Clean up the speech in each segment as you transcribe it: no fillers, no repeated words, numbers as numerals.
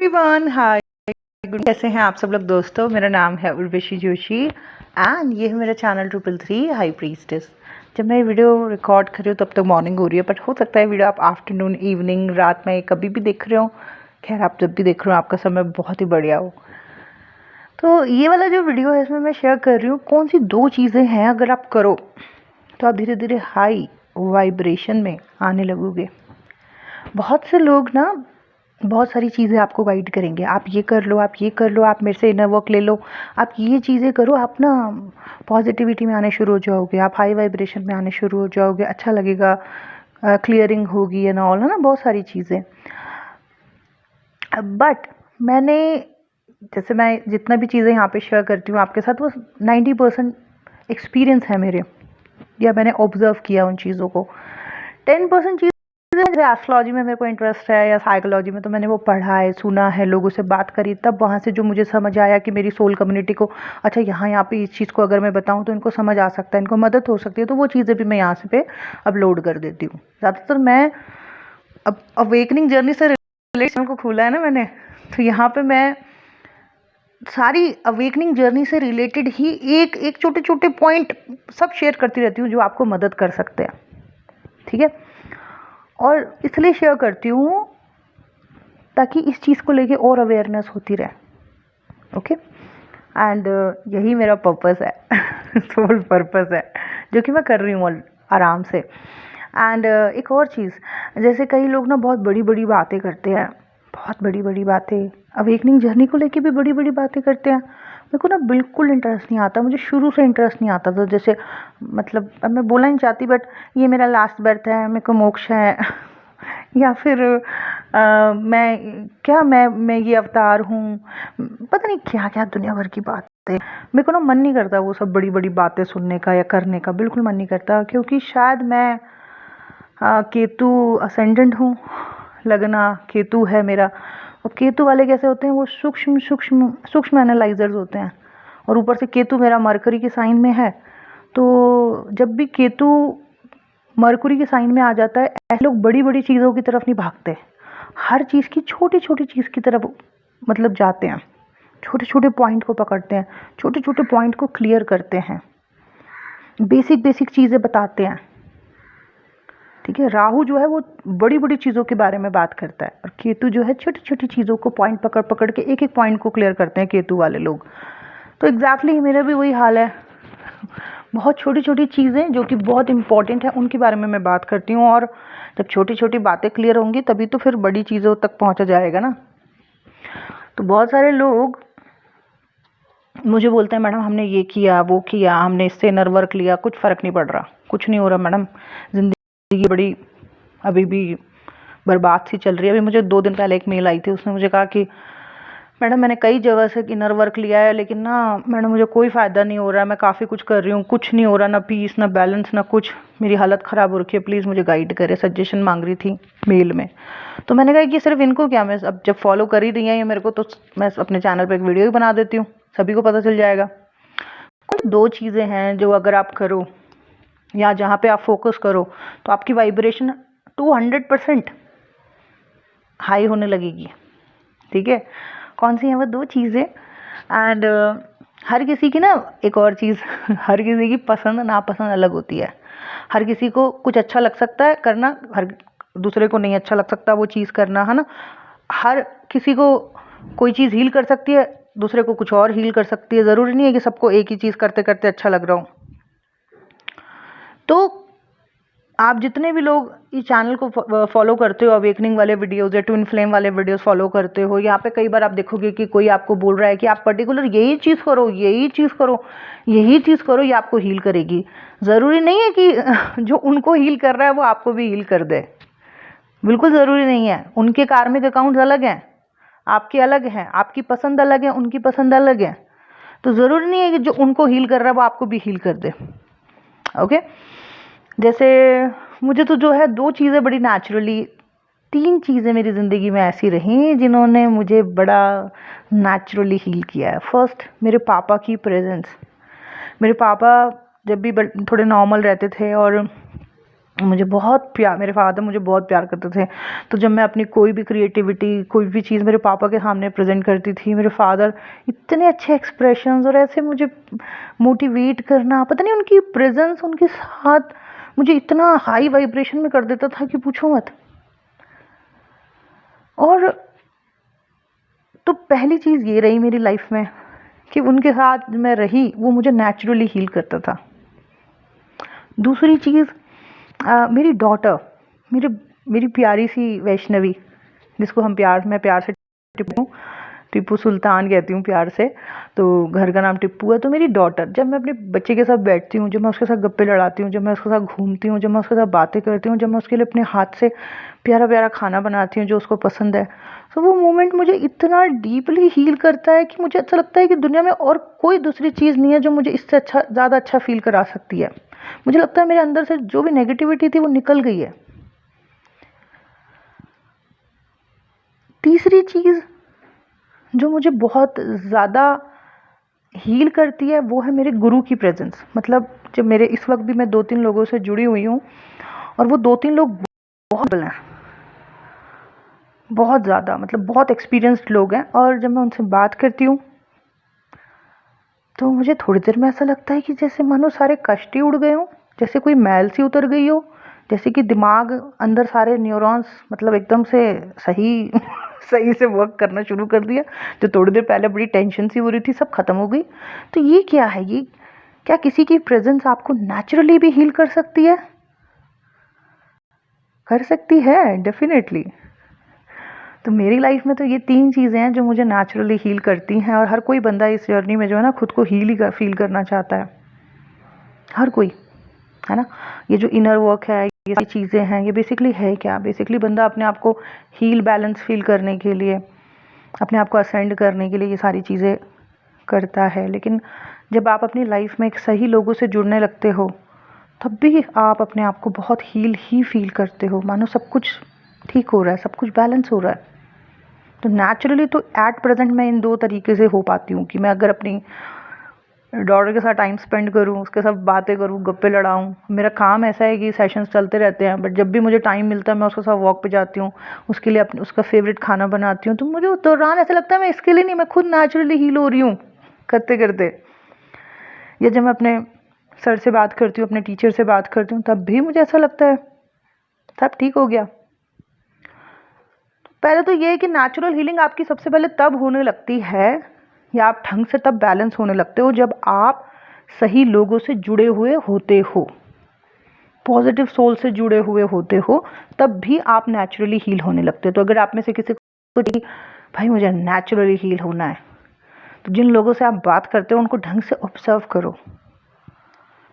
Everyone hi good कैसे हैं आप सब लोग दोस्तों। मेरा नाम है उर्वशी जोशी एंड ये है मेरा चैनल 333 हाई प्रीस्टेस। जब मैं वीडियो रिकॉर्ड कर रही हूँ तब तक मॉर्निंग हो रही है, बट हो सकता है वीडियो आप आफ्टरनून, इवनिंग, रात में कभी भी देख रहे हो। खैर, आप जब भी देख रहे हो आपका समय बहुत ही बढ़िया हो। तो ये वाला जो वीडियो है इसमें मैं शेयर कर रही हूँ कौन सी 2 चीज़ें हैं अगर आप करो तो आप धीरे धीरे हाई वाइब्रेशन में आने लगोगे। बहुत से लोग ना बहुत सारी चीज़ें आपको गाइड करेंगे, आप ये कर लो, आप ये कर लो, आप मेरे से इनर वर्क ले लो, आप ये चीज़ें करो, आप ना पॉजिटिविटी में आने शुरू हो जाओगे, आप हाई वाइब्रेशन में आने शुरू हो जाओगे, अच्छा लगेगा, क्लियरिंग होगी एंड ऑल, है ना, बहुत सारी चीज़ें। बट मैंने जैसे मैं जितना भी चीज़ें यहाँ पे शेयर करती हूँ आपके साथ, वो 90% एक्सपीरियंस है मेरे, या मैंने ऑब्जर्व किया उन चीज़ों को। 10% चीज़ जैसे एस्ट्रोलॉजी में मेरे को इंटरेस्ट है या साइकोलॉजी में, तो मैंने वो पढ़ा है, सुना है, लोगों से बात करी, तब वहाँ से जो मुझे समझ आया कि मेरी सोल कम्युनिटी को अच्छा यहाँ पे इस चीज़ को अगर मैं बताऊँ तो इनको समझ आ सकता है, इनको मदद हो सकती है, तो वो चीज़ें भी मैं यहाँ से पे अपलोड कर देती हूँ। ज़्यादातर मैं अब अवेकनिंग जर्नी से रिलेटेड को खोला है ना मैंने, तो यहाँ पे मैं सारी अवेकनिंग जर्नी से रिलेटेड ही एक एक छोटे छोटे पॉइंट सब शेयर करती रहती हूँ जो आपको मदद कर सकते हैं, ठीक है। और इसलिए शेयर करती हूँ ताकि इस चीज़ को लेके और अवेयरनेस होती रहे, ओके। एंड यही मेरा पर्पस है सोल पर्पस है जो कि मैं कर रही हूँ आराम से। एंड एक और चीज़, जैसे कई लोग ना बहुत बड़ी बड़ी बातें करते हैं, बहुत बड़ी बड़ी बातें, अवेकनिंग जर्नी को लेके भी बड़ी बड़ी बातें करते हैं। मेरे को ना बिल्कुल इंटरेस्ट नहीं आता, मुझे शुरू से इंटरेस्ट नहीं आता था। जैसे मतलब अब मैं बोलना नहीं चाहती, बट ये मेरा लास्ट बर्थ है, मेरे को मोक्ष है या फिर मैं ये अवतार हूँ, पता नहीं क्या क्या दुनिया भर की बातें। मेरे को ना मन नहीं करता वो सब बड़ी बड़ी बातें सुनने का या करने का, बिल्कुल मन नहीं करता, क्योंकि शायद मैं केतु असेंडेंट हूँ, लगना केतु है मेरा। और केतु वाले कैसे होते हैं, वो सूक्ष्म सूक्ष्म सूक्ष्म एनालाइजर्स होते हैं, और ऊपर से केतु मेरा मरकरी के साइन में है। तो जब भी केतु मरकुरी के साइन में आ जाता है, ऐसे लोग बड़ी बड़ी चीज़ों की तरफ नहीं भागते, हर चीज़ की छोटी छोटी चीज़ की तरफ मतलब जाते हैं, छोटे छोटे पॉइंट को पकड़ते हैं, छोटे छोटे पॉइंट को क्लियर करते हैं, बेसिक बेसिक चीज़ें बताते हैं, ठीक है। राहु जो है वो बड़ी बड़ी चीज़ों के बारे में बात करता है, और केतु जो है छोटी छोटी चीज़ों को पॉइंट पकड़ पकड़ के एक एक पॉइंट को क्लियर करते हैं केतु वाले लोग। तो एग्जैक्टली मेरा भी वही हाल है, बहुत छोटी छोटी चीज़ें जो कि बहुत इंपॉर्टेंट है उनके बारे में मैं बात करती हूँ, और जब छोटी छोटी बातें क्लियर होंगी तभी तो फिर बड़ी चीज़ों तक पहुँचा जाएगा ना। तो बहुत सारे लोग मुझे बोलते हैं, मैडम हमने ये किया, वो किया, हमने इससे इनर वर्क लिया, कुछ फ़र्क नहीं पड़ रहा, कुछ नहीं हो रहा मैडम, ज़िंदगी बड़ी अभी भी बर्बाद सी चल रही है। अभी मुझे 2 दिन पहले एक मेल आई थी, उसने मुझे कहा कि मैडम मैंने कई जगह से इनर वर्क लिया है, लेकिन ना मैडम मुझे कोई फ़ायदा नहीं हो रहा है, मैं काफ़ी कुछ कर रही हूँ, कुछ नहीं हो रहा, ना पीस, ना बैलेंस, ना कुछ, मेरी हालत ख़राब हो रखी है, प्लीज़ मुझे गाइड करें। सजेशन मांग रही थी मेल में। तो मैंने कहा कि सिर्फ इनको क्या, मैं अब जब फॉलो कर ही रही हैं ये मेरे को, तो मैं अपने चैनल पर एक वीडियो ही बना देती हूँ, सभी को पता चल जाएगा। कुछ 2 चीज़ें हैं जो अगर आप करो या जहाँ पे आप फोकस करो तो आपकी वाइब्रेशन 200% हाई होने लगेगी, ठीक है। कौन सी हैं वो 2 चीज़ें? एंड हर किसी की ना एक और चीज़ हर किसी की पसंद नापसंद अलग होती है। हर किसी को कुछ अच्छा लग सकता है करना, हर दूसरे को नहीं अच्छा लग सकता वो चीज़ करना, है ना। हर किसी को कोई चीज़ हील कर सकती है, दूसरे को कुछ और हील कर सकती है, ज़रूरी नहीं है कि सबको एक ही चीज़ करते करते अच्छा लग रहा हो। तो आप जितने भी लोग इस चैनल को फॉलो करते हो, अवेकनिंग वाले वीडियोज़ या ट्विन फ्लेम वाले वीडियोज़ फॉलो करते हो, यहाँ पे कई बार आप देखोगे कि कोई आपको बोल रहा है कि आप पर्टिकुलर यही चीज़ करो, यही चीज़ करो, यही चीज़ करो, ये आपको हील करेगी। ज़रूरी नहीं है कि जो उनको हील कर रहा है वो आपको भी हील कर दे, बिल्कुल ज़रूरी नहीं है। उनके कार्मिक अकाउंट्स अलग हैं, आपके अलग हैं, आपकी पसंद अलग है, उनकी पसंद अलग है। तो ज़रूरी नहीं है कि जो उनको हील कर रहा है वो आपको भी हील कर दे, ओके। जैसे मुझे तो जो है 2 चीज़ें बड़ी नेचुरली, 3 चीज़ें मेरी ज़िंदगी में ऐसी रहीं जिन्होंने मुझे बड़ा नेचुरली हील किया है। फर्स्ट, मेरे पापा की प्रेजेंस। मेरे पापा जब भी थोड़े नॉर्मल रहते थे और मुझे बहुत प्यार, मेरे फादर मुझे बहुत प्यार करते थे। तो जब मैं अपनी कोई भी क्रिएटिविटी, कोई भी चीज़ मेरे पापा के सामने प्रेज़ेंट करती थी, मेरे फादर इतने अच्छे एक्सप्रेशंस और ऐसे मुझे मोटिवेट करना, पता नहीं उनकी प्रेज़ेंस, उनके साथ मुझे इतना हाई वाइब्रेशन में कर देता था कि पूछो मत। और तो पहली चीज़ ये रही मेरी लाइफ में कि उनके साथ मैं रही, वो मुझे नेचुरली हील करता था। दूसरी चीज़, मेरी डॉटर, मेरी मेरी प्यारी सी वैष्णवी, जिसको मैं प्यार से टिप्पू टिप्पू सुल्तान कहती हूँ प्यार से, तो घर का नाम टिप्पू है। तो मेरी डॉटर, जब मैं अपने बच्चे के साथ बैठती हूँ, जब मैं उसके साथ गप्पे लड़ाती हूँ, जब मैं उसके साथ घूमती हूँ, जब मैं उसके साथ बातें करती हूँ, जब मैं उसके लिए अपने हाथ से प्यारा प्यारा खाना बनाती हूँ जो उसको पसंद है, तो वो मोमेंट मुझे इतना डीपली हील करता है कि मुझे ऐसा लगता है कि दुनिया में और कोई दूसरी चीज़ नहीं है जो मुझे इससे ज़्यादा अच्छा फील करा सकती है। मुझे लगता है मेरे अंदर से जो भी नेगेटिविटी थी वो निकल गई है। तीसरी चीज़ जो मुझे बहुत ज़्यादा हील करती है वो है मेरे गुरु की प्रेजेंस। मतलब जब मेरे इस वक्त भी मैं 2-3 लोगों से जुड़ी हुई हूँ, और वो 2-3 लोग बहुत हैं, बहुत ज़्यादा, मतलब बहुत एक्सपीरियंस्ड लोग हैं। और जब मैं उनसे बात करती हूँ तो मुझे थोड़ी देर में ऐसा लगता है कि जैसे मानो सारे कष्ट ही उड़ गए हों, जैसे कोई मैल सी उतर गई हो, जैसे कि दिमाग अंदर सारे न्यूरॉन्स मतलब एकदम से सही सही से वर्क करना शुरू कर दिया। जो थोड़ी देर पहले बड़ी टेंशन सी हो रही थी, सब खत्म हो गई। तो ये क्या है? ये क्या किसी की प्रेजेंस आपको नेचुरली भी हील कर सकती है? कर सकती है, डेफिनेटली। तो मेरी लाइफ में तो ये 3 चीज़ें हैं जो मुझे नेचुरली हील करती हैं, और हर कोई बंदा इस जर्नी में जो है ना खुद को हील ही फील करना चाहता है, हर कोई, है ना? ये जो इनर वर्क है, ये सारी चीज़ें हैं, ये बेसिकली है क्या? बेसिकली बंदा अपने आप को हील, बैलेंस फील करने के लिए, अपने आप को असेंड करने के लिए ये सारी चीज़ें करता है। लेकिन जब आप अपनी लाइफ में एक सही लोगों से जुड़ने लगते हो, तब भी आप अपने आप को बहुत हील ही फील करते हो, मानो सब कुछ ठीक हो रहा है, सब कुछ बैलेंस हो रहा है। तो नेचुरली तो एट प्रेजेंट मैं इन 2 तरीके से हो पाती हूँ कि मैं अगर अपनी डॉटर के साथ टाइम स्पेंड करूँ, उसके साथ बातें करूँ, गप्पे लड़ाऊँ। मेरा काम ऐसा है कि सेशंस चलते रहते हैं, बट जब भी मुझे टाइम मिलता है मैं उसके साथ वॉक पे जाती हूँ, उसके लिए अपने उसका फेवरेट खाना बनाती हूँ। तो मुझे उस दौरान ऐसा लगता है मैं इसके लिए नहीं, मैं खुद नेचुरली हील हो रही हूँ करते करते। या जब मैं अपने सर से बात करती हूँ, अपने टीचर से बात करती हूँ, तब भी मुझे ऐसा लगता है सब ठीक हो गया। पहले तो ये है कि नेचुरल हीलिंग आपकी सबसे पहले तब होने लगती है, या आप ढंग से तब बैलेंस होने लगते हो जब आप सही लोगों से जुड़े हुए होते हो, पॉजिटिव सोल से जुड़े हुए होते हो, तब भी आप नेचुरली हील होने लगते हो। तो अगर आप में से किसी को भाई मुझे नेचुरली हील होना है, तो जिन लोगों से आप बात करते हो उनको ढंग से ऑब्जर्व करो,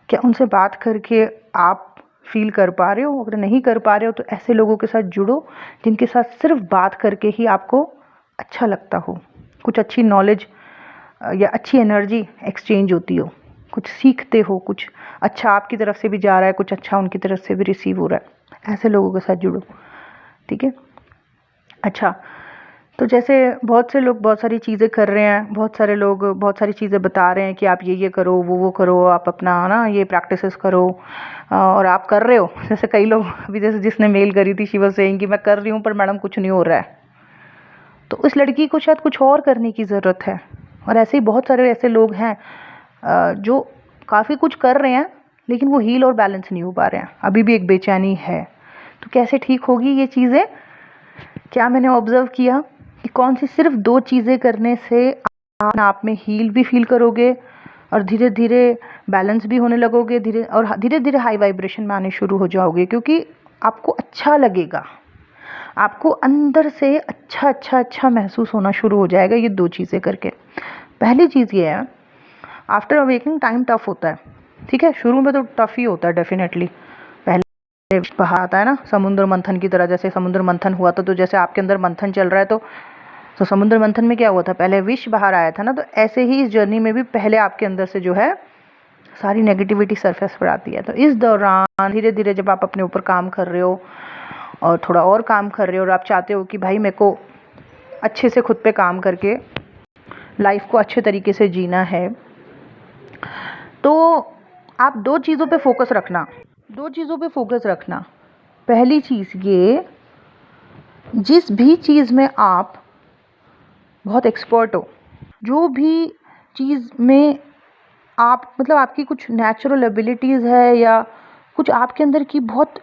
क्या उनसे बात करके आप फील कर पा रहे हो? अगर नहीं कर पा रहे हो तो ऐसे लोगों के साथ जुड़ो जिनके साथ सिर्फ बात करके ही आपको अच्छा लगता हो, कुछ अच्छी नॉलेज या अच्छी एनर्जी एक्सचेंज होती हो, कुछ सीखते हो, कुछ अच्छा आपकी तरफ से भी जा रहा है, कुछ अच्छा उनकी तरफ से भी रिसीव हो रहा है, ऐसे लोगों के साथ जुड़ो, ठीक है? अच्छा, तो जैसे बहुत से लोग बहुत सारी चीज़ें कर रहे हैं, बहुत सारे लोग बहुत सारी चीज़ें बता रहे हैं कि आप ये करो, वो करो, आप अपना ना ये प्रैक्टिसेस करो, और आप कर रहे हो। जैसे कई लोग अभी, जैसे जिसने मेल करी थी, शी वाज सेइंग कि मैं कर रही हूँ पर मैडम कुछ नहीं हो रहा है। तो उस लड़की को शायद कुछ और करने की ज़रूरत है। और ऐसे ही बहुत सारे ऐसे लोग हैं जो काफ़ी कुछ कर रहे हैं लेकिन वो हील और बैलेंस नहीं हो पा रहे हैं, अभी भी एक बेचैनी है। तो कैसे ठीक होगी ये चीज़ें? क्या मैंने ऑब्जर्व किया कि कौन सी सिर्फ 2 चीज़ें करने से आप में हील भी फील करोगे और धीरे धीरे बैलेंस भी होने लगोगे, धीरे धीरे हाई वाइब्रेशन में आने शुरू हो जाओगे, क्योंकि आपको अच्छा लगेगा, आपको अंदर से अच्छा अच्छा अच्छा महसूस होना शुरू हो जाएगा ये 2 चीज़ें करके। पहली चीज़ ये है, आफ्टर अवेकनिंग टाइम टफ होता है, ठीक है? शुरू में तो टफ ही होता है डेफिनेटली। पहले बहा आता है ना समुद्र मंथन की तरह, जैसे समुद्र मंथन हुआ था, तो जैसे आपके अंदर मंथन चल रहा है, तो समुद्र मंथन में क्या हुआ था, पहले विष बाहर आया था ना। तो ऐसे ही इस जर्नी में भी पहले आपके अंदर से जो है सारी नेगेटिविटी सरफेस पर आती है। तो इस दौरान धीरे धीरे जब आप अपने ऊपर काम कर रहे हो और थोड़ा और काम कर रहे हो, और आप चाहते हो कि भाई मेरे को अच्छे से खुद पे काम करके लाइफ को अच्छे तरीके से जीना है, तो आप 2 चीज़ों पे फोकस रखना। 2 चीज़ों पे फोकस रखना। पहली चीज़ ये, जिस भी चीज़ में आप बहुत एक्सपर्ट हो, जो भी चीज़ में आप मतलब आपकी कुछ नेचुरल एबिलिटीज़ है या कुछ आपके अंदर की बहुत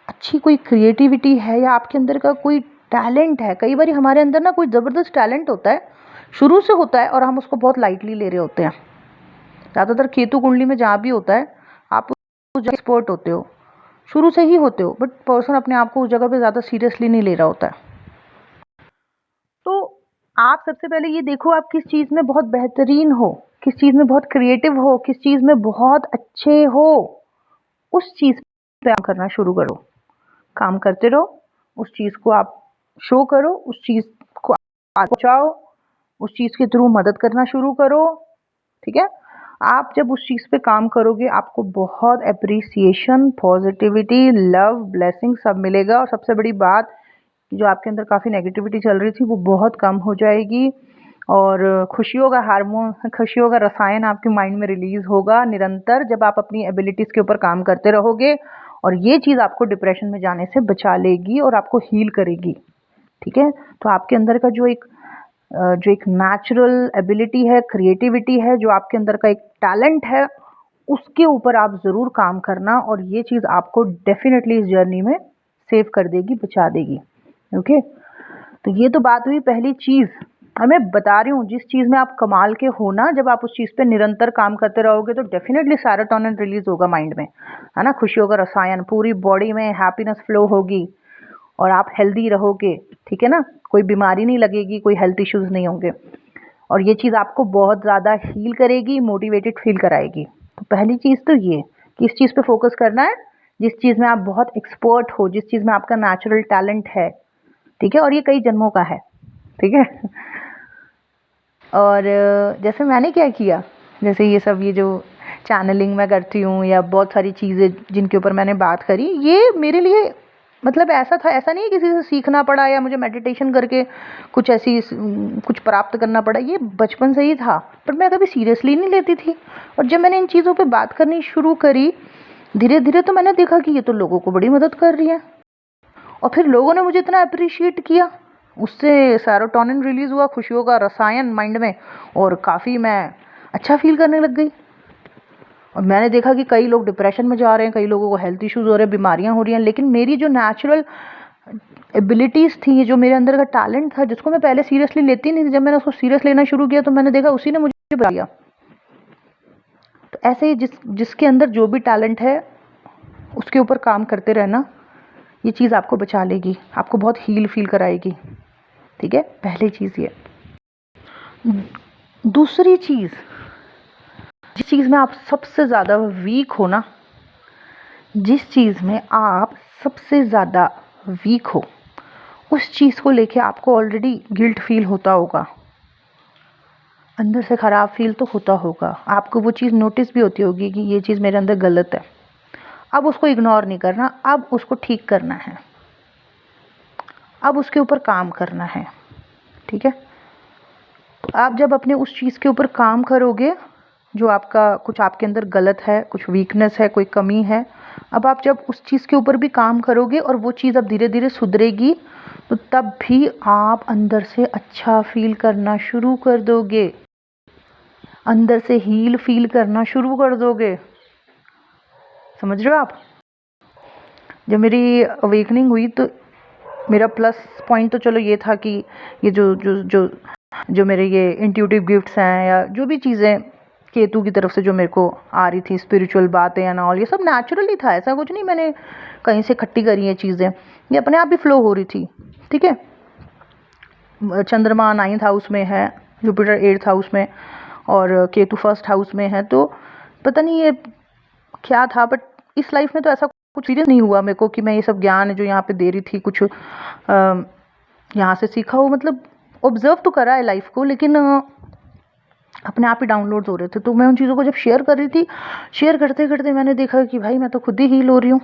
अच्छी कोई क्रिएटिविटी है या आपके अंदर का कोई टैलेंट है। कई बार हमारे अंदर ना कोई ज़बरदस्त टैलेंट होता है, शुरू से होता है, और हम उसको बहुत लाइटली ले रहे होते हैं। ज़्यादातर केतु कुंडली में जहाँ भी होता है, आप उस जगह एक्सपर्ट होते हो, शुरू से ही होते हो, बट पर्सन अपने आप को उस जगह पे ज़्यादा सीरियसली नहीं ले रहा होता है। तो आप सबसे पहले ये देखो आप किस चीज़ में बहुत बेहतरीन हो, किस चीज़ में बहुत क्रिएटिव हो, किस चीज़ में बहुत अच्छे हो। उस चीज़ पे काम करना शुरू करो, काम करते रहो, उस चीज़ को आप शो करो, उस चीज़ को आगे पहुँचाओ, उस चीज़ के थ्रू मदद करना शुरू करो। ठीक है, आप जब उस चीज़ पे काम करोगे आपको बहुत एप्रिसिएशन, पॉजिटिविटी, लव, ब्लेसिंग सब मिलेगा। और सबसे बड़ी बात, जो आपके अंदर काफ़ी नेगेटिविटी चल रही थी वो बहुत कम हो जाएगी, और खुशियों का हार्मोन, खुशियों का रसायन आपके माइंड में रिलीज होगा निरंतर, जब आप अपनी एबिलिटीज़ के ऊपर काम करते रहोगे। और ये चीज़ आपको डिप्रेशन में जाने से बचा लेगी और आपको हील करेगी। ठीक है, तो आपके अंदर का जो एक नेचुरल एबिलिटी है, क्रिएटिविटी है, जो आपके अंदर का एक टैलेंट है, उसके ऊपर आप ज़रूर काम करना, और ये चीज़ आपको डेफिनेटली इस जर्नी में सेव कर देगी, बचा देगी। ओके, तो ये तो बात हुई पहली चीज़। मैं बता रही हूँ, जिस चीज़ में आप कमाल के हो ना, जब आप उस चीज़ पे निरंतर काम करते रहोगे तो डेफिनेटली सेरोटोनिन रिलीज होगा माइंड में, है ना, खुशियों का रसायन, पूरी बॉडी में हैप्पीनेस फ्लो होगी और आप हेल्दी रहोगे। ठीक है ना, कोई बीमारी नहीं लगेगी, कोई हेल्थ इश्यूज नहीं होंगे, और ये चीज़ आपको बहुत ज़्यादा हील करेगी, मोटिवेटेड फील कराएगी। तो पहली चीज़ तो ये, किस चीज़ पे फोकस करना है, जिस चीज़ में आप बहुत एक्सपर्ट हो, जिस चीज़ में आपका नेचुरल टैलेंट है। ठीक है, और ये कई जन्मों का है। ठीक है, और जैसे मैंने क्या किया, जैसे ये जो चैनलिंग मैं करती हूँ या बहुत सारी चीज़ें जिनके ऊपर मैंने बात करी, ये मेरे लिए मतलब ऐसा था, ऐसा नहीं है किसी से सीखना पड़ा या मुझे मेडिटेशन करके कुछ प्राप्त करना पड़ा, ये बचपन से ही था, पर मैं कभी सीरियसली नहीं लेती थी। और जब मैंने इन चीज़ों पे बात करनी शुरू करी धीरे धीरे, तो मैंने देखा कि ये तो लोगों को बड़ी मदद कर रही है, और फिर लोगों ने मुझे इतना अप्रिशिएट किया, उससे सेरोटोनिन रिलीज़ हुआ, खुशियों का रसायन माइंड में, और काफ़ी मैं अच्छा फील करने लग गई। और मैंने देखा कि कई लोग डिप्रेशन में जा रहे हैं, कई लोगों को हेल्थ इश्यूज़ हो रहे हैं, बीमारियां हो रही हैं, लेकिन मेरी जो नेचुरल एबिलिटीज़ थी, जो मेरे अंदर का टैलेंट था, जिसको मैं पहले सीरियसली लेती नहीं थी, जब मैंने उसको सीरियस लेना शुरू किया तो मैंने देखा उसी ने मुझे बता दिया। तो ऐसे ही जिसके अंदर जो भी टैलेंट है उसके ऊपर काम करते रहना, ये चीज़ आपको बचा लेगी, आपको बहुत हील फील कराएगी। ठीक है, पहली चीज़ ये। दूसरी चीज़, जिस चीज़ में आप सबसे ज़्यादा वीक हो ना, जिस चीज़ में आप सबसे ज़्यादा वीक हो, उस चीज़ को लेके आपको ऑलरेडी गिल्ट फील होता होगा, अंदर से ख़राब फील तो होता होगा, आपको वो चीज़ नोटिस भी होती होगी कि ये चीज़ मेरे अंदर गलत है। अब उसको इग्नोर नहीं करना, अब उसको ठीक करना है, अब उसके ऊपर काम करना है। ठीक है, तो आप जब अपने उस चीज़ के ऊपर काम करोगे, जो आपका कुछ आपके अंदर गलत है, कुछ वीकनेस है, कोई कमी है, अब आप जब उस चीज़ के ऊपर भी काम करोगे और वो चीज़ अब धीरे धीरे सुधरेगी, तो तब भी आप अंदर से अच्छा फील करना शुरू कर दोगे, अंदर से हील फील करना शुरू कर दोगे। समझ रहे हो आप? जब मेरी अवेकनिंग हुई तो मेरा प्लस पॉइंट तो चलो ये था कि ये जो जो जो जो मेरे ये इंट्यूटिव गिफ्ट्स हैं या जो भी चीज़ें केतु की तरफ से जो मेरे को आ रही थी, स्पिरिचुअल बातें या ना, ये सब नेचुरली था, ऐसा कुछ नहीं मैंने कहीं से इकट्ठी करी है चीज़ें, ये अपने आप ही फ्लो हो रही थी। ठीक है, चंद्रमा 9th हाउस में है, जुपिटर 8th हाउस में, और केतु 1st हाउस में है, तो पता नहीं ये क्या था, बट इस लाइफ में तो ऐसा कुछ सीरियस नहीं हुआ मेरे को कि मैं ये सब ज्ञान जो यहाँ पे दे रही थी कुछ यहाँ से सीखा हो, मतलब ऑब्जर्व तो करा है लाइफ को, लेकिन अपने आप ही डाउनलोड हो रहे थे। तो मैं उन चीज़ों को जब शेयर कर रही थी, शेयर करते करते मैंने देखा कि भाई मैं तो खुद ही हील हो रही हूँ,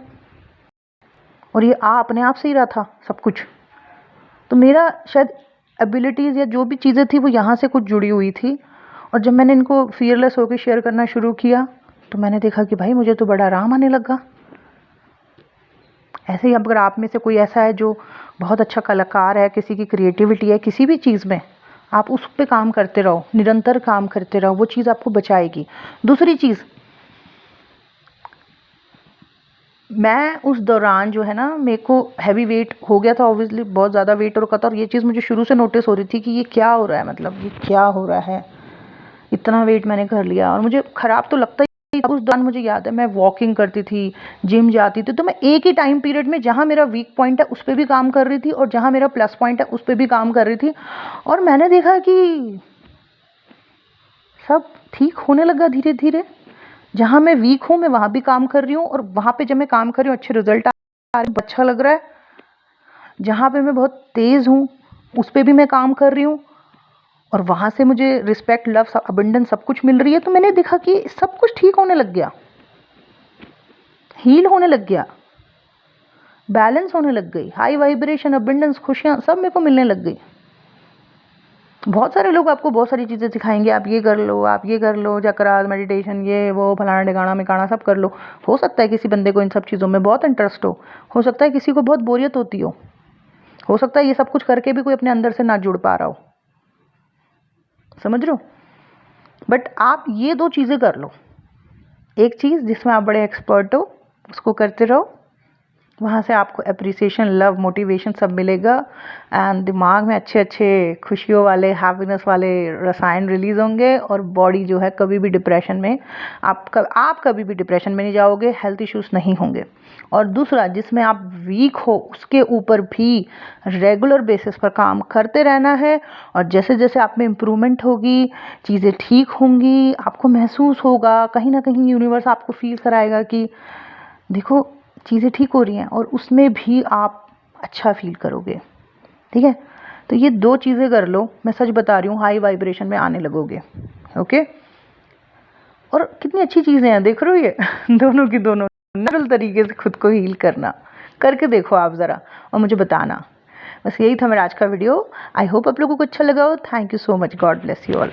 और ये अपने आप से ही रहा था सब कुछ। तो मेरा शायद एबिलिटीज़ या जो भी चीज़ें थी वो यहाँ से कुछ जुड़ी हुई थी, और जब मैंने इनको फियरलेस होकर शेयर करना शुरू किया तो मैंने देखा कि भाई मुझे तो बड़ा आराम आने लगा, ऐसे ही अगर आप में से कोई ऐसा है जो बहुत अच्छा कलाकार है, किसी की क्रिएटिविटी है किसी भी चीज़ में, आप उस पे काम करते रहो, निरंतर काम करते रहो, वो चीज़ आपको बचाएगी। दूसरी चीज़, मैं उस दौरान जो है ना, मेरे को हैवी वेट हो गया था, ऑब्वियसली बहुत ज़्यादा वेट हो रखा था, और ये चीज़ मुझे शुरू से नोटिस हो रही थी कि ये क्या हो रहा है, मतलब ये क्या हो रहा है, इतना वेट मैंने कर लिया। और मुझे ख़राब तो लगता ही था। उस दौरान मुझे याद है मैं वॉकिंग करती थी, जिम जाती थी, तो मैं एक ही टाइम पीरियड में जहाँ मेरा वीक पॉइंट है उस पर भी काम कर रही थी और जहाँ मेरा प्लस पॉइंट है उस पर भी काम कर रही थी। और मैंने देखा कि सब ठीक होने लगा धीरे धीरे। जहाँ मैं वीक हूँ मैं वहाँ भी काम कर रही हूँ, और वहाँ पे जब मैं काम कर रही हूँ अच्छे रिजल्ट आ रहे हैं, अच्छा लग रहा है। जहाँ पे मैं बहुत तेज़ हूँ उस पर भी मैं काम कर रही हूँ, और वहाँ से मुझे रिस्पेक्ट, लव, अबंडेंस सब कुछ मिल रही है। तो मैंने देखा कि सब कुछ ठीक होने लग गया, हील होने लग गया, बैलेंस होने लग गई, हाई वाइब्रेशन, अबंडेंस, खुशियाँ सब मेरे को मिलने लग गई। बहुत सारे लोग आपको बहुत सारी चीज़ें सिखाएंगे, आप ये कर लो, आप ये कर लो, चक्रास, मेडिटेशन, ये वो, फलाना ढिकाना मिकाना सब कर लो। हो सकता है किसी बंदे को इन सब चीज़ों में बहुत इंटरेस्ट हो सकता है किसी को बहुत बोरियत होती हो सकता है ये सब कुछ करके भी कोई अपने अंदर से ना जुड़ पा रहा हो, समझ रहे हो। बट आप ये दो चीज़ें कर लो, एक चीज़ जिसमें आप बड़े एक्सपर्ट हो उसको करते रहो, वहाँ से आपको एप्रिसिएशन, लव, मोटिवेशन सब मिलेगा, एंड दिमाग में अच्छे अच्छे खुशियों वाले, हैप्पीनेस वाले रसायन रिलीज होंगे, और बॉडी जो है कभी भी डिप्रेशन में, आप कभी भी डिप्रेशन में नहीं जाओगे, हेल्थ इश्यूज नहीं होंगे। और दूसरा, जिसमें आप वीक हो उसके ऊपर भी रेगुलर बेसिस पर काम करते रहना है, और जैसे जैसे आप में इम्प्रूवमेंट होगी, चीज़ें ठीक होंगी, आपको महसूस होगा, कहीं ना कहीं यूनिवर्स आपको फील कराएगा कि देखो चीज़ें ठीक हो रही हैं, और उसमें भी आप अच्छा फील करोगे। ठीक है, तो ये दो चीज़ें कर लो, मैं सच बता रही हूँ, हाई वाइब्रेशन में आने लगोगे। ओके, और कितनी अच्छी चीज़ें हैं, देख रहे हो ये दोनों की दोनों नेचुरल तरीके से खुद को हील करना, करके देखो आप ज़रा और मुझे बताना। बस यही था मेरा आज का वीडियो। आई होप आप लोगों को अच्छा लगा हो। Thank you so much, God bless you all.